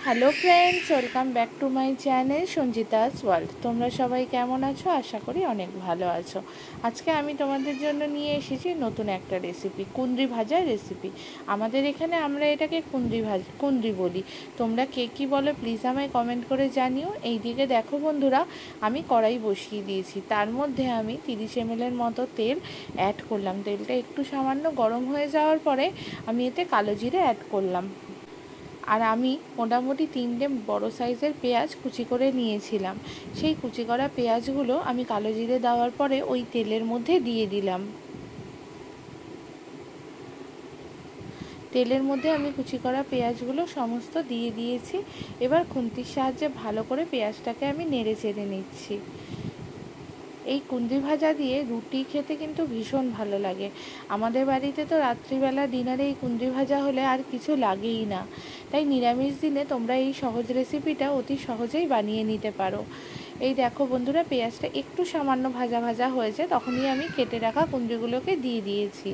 Hello friends, welcome back to my channel Sanjita's world. তোমরা সবাই কেমন আছো? আশা করি অনেক ভালো আছো। আজকে আমি তোমাদের জন্য নিয়ে এসেছি নতুন একটা রেসিপি, কুঁদরি ভাজার রেসিপি। আমাদের এখানে আমরা এটাকে কুঁদরি বলি। তোমরা কে কী বলো প্লিজ আমায় কমেন্ট করে জানিও। এইদিকে দেখো বন্ধুরা, আমি কড়াই বসিয়ে দিয়েছি। তার মধ্যে আমি 30 ml মতো তেল অ্যাড করলাম। তেলটা একটু সামান্য গরম হয়ে যাওয়ার পরে আমি এতে কালো জিরে অ্যাড করলাম। আর আমি মোটামুটি 3টে বড় সাইজের পেঁয়াজ কুচি করে নিয়েছিলাম। সেই কুচি করা পেঁয়াজগুলো আমি কালো জিরে দেওয়ার পরে ওই তেলের মধ্যে দিয়ে দিলাম। তেলের মধ্যে আমি কুচি করা পেঁয়াজগুলো সমস্ত দিয়ে দিয়েছি। এবার খুন্তির সাহায্যে ভালো করে পেঁয়াজটাকে আমি নেড়ে চেড়ে নিচ্ছি। এই কুঁদরি ভাজা দিয়ে রুটি খেতে কিন্তু ভীষণ ভালো লাগে। আমাদের বাড়িতে তো রাত্রিবেলা ডিনারে এই কুঁদরি ভাজা হলে আর কিছু লাগেই না। তাই নিরামিষ দিনে তোমরা এই সহজ রেসিপিটা অতি সহজেই বানিয়ে নিতে পারো। এই দেখো বন্ধুরা, পেঁয়াজটা একটু সামান্য ভাজা ভাজা হয়েছে, তখনই আমি কেটে রাখা কুঁদরিগুলোকে দিয়ে দিয়েছি।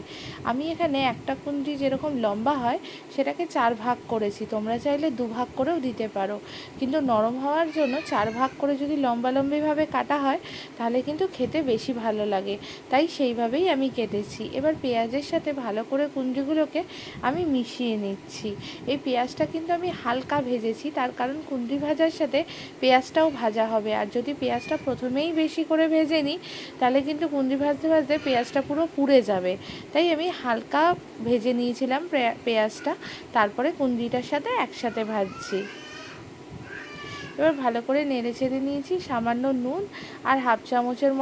আমি এখানে একটা কুঁদরি যেরকম লম্বা হয় সেটাকে 4 ভাগ করেছি। তোমরা চাইলে 2 ভাগ করেও দিতে পারো, কিন্তু নরম হওয়ার জন্য 4 ভাগ করে যদি লম্বালম্বিভাবে কাটা হয় তাহলে কিন্তু খেতে বেশি ভালো লাগে। তাই সেইভাবেই আমি কেটেছি। এবার পেঁয়াজের সাথে ভালো করে কুঁদরিগুলোকে আমি মিশিয়ে নিচ্ছি। এই পেঁয়াজটা কিন্তু আমি হালকা ভেজেছি, তার কারণ কুঁদরি ভাজার সাথে পেঁয়াজটাও ভাজা হবে। আর যদি পেঁয়াজটা প্রথমেই বেশি করে ভেজে নিই তাহলে কিন্তু কুঁদরি ভাজতে ভাজতে পেঁয়াজটা পুরো পুড়ে যাবে। তাই আমি হালকা ভেজে নিয়েছিলাম পেঁয়াজটা, তারপরে কুঁদরিটার সাথে একসাথে ভাজছি। এবার ভালো করে নেড়ে চেড়ে নিয়েছি। সামান্য নুন আর হাফ চামচের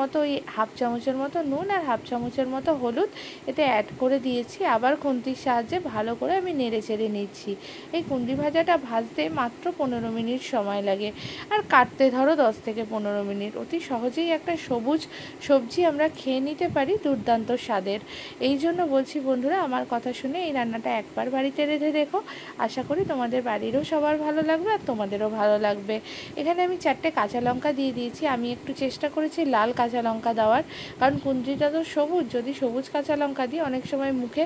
মতো নুন আর হাফ চামচের মতো হলুদ এতে অ্যাড করে দিয়েছি। আবার খুন্তির সাহায্যে ভালো করে আমি নেড়ে চেড়ে নিচ্ছি। এই কুঁদরি ভাজাটা ভাজতে মাত্র 15 মিনিট সময় লাগে, আর কাটতে ধরো 10 থেকে 15 মিনিট। অতি সহজেই একটা সবুজ সবজি আমরা খেয়ে নিতে পারি, দুর্দান্ত স্বাদের। এই জন্য বলছি বন্ধুরা, আমার কথা শুনে এই রান্নাটা একবার বাড়িতে রেঁধে দেখো। আশা করি তোমাদের বাড়িরও সবার ভালো লাগবে আর তোমাদেরও ভালো লাগবে। এখানে আমি 4টে কাঁচা লঙ্কা দিয়ে দিয়েছি। আমি একটু চেষ্টা করেছি লাল কাঁচা লঙ্কা দেওয়ার, কারণ কুঁদরিটা তো সবুজ। যদি সবুজ কাঁচা লঙ্কা দিই অনেক সময় মুখে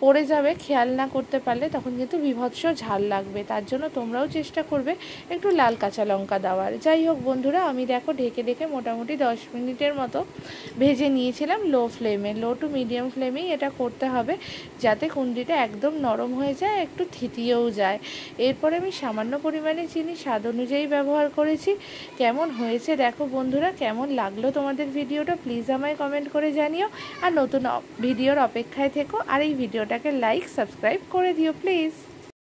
পড়ে যাবে, খেয়াল না করতে পারলে তখন কিন্তু বীভৎস ঝাল লাগবে। তার জন্য তোমরাও চেষ্টা করবে একটু লাল কাঁচা লঙ্কা দেওয়ার। যাই হোক বন্ধুরা, আমি দেখো ঢেকে মোটামুটি 10 মিনিটের মতো ভেজে নিয়েছিলাম লো টু মিডিয়াম ফ্লেমেই এটা করতে হবে, যাতে কুঁদরিটা একদম নরম হয়ে যায়, একটু থিতিয়েও যায়। এরপরে আমি সামান্য পরিমাণে চিনি স্বাদ অনুযায়ী ব্যবহার করেছি। কেমন হয়েছে দেখো বন্ধুরা, কেমন লাগলো তোমাদের ভিডিওটা প্লিজ আমায় কমেন্ট করে জানিও। আর নতুন ভিডিওর অপেক্ষায় থেকো, আর এই ভিডিওটাকে লাইক সাবস্ক্রাইব করে দিও প্লিজ।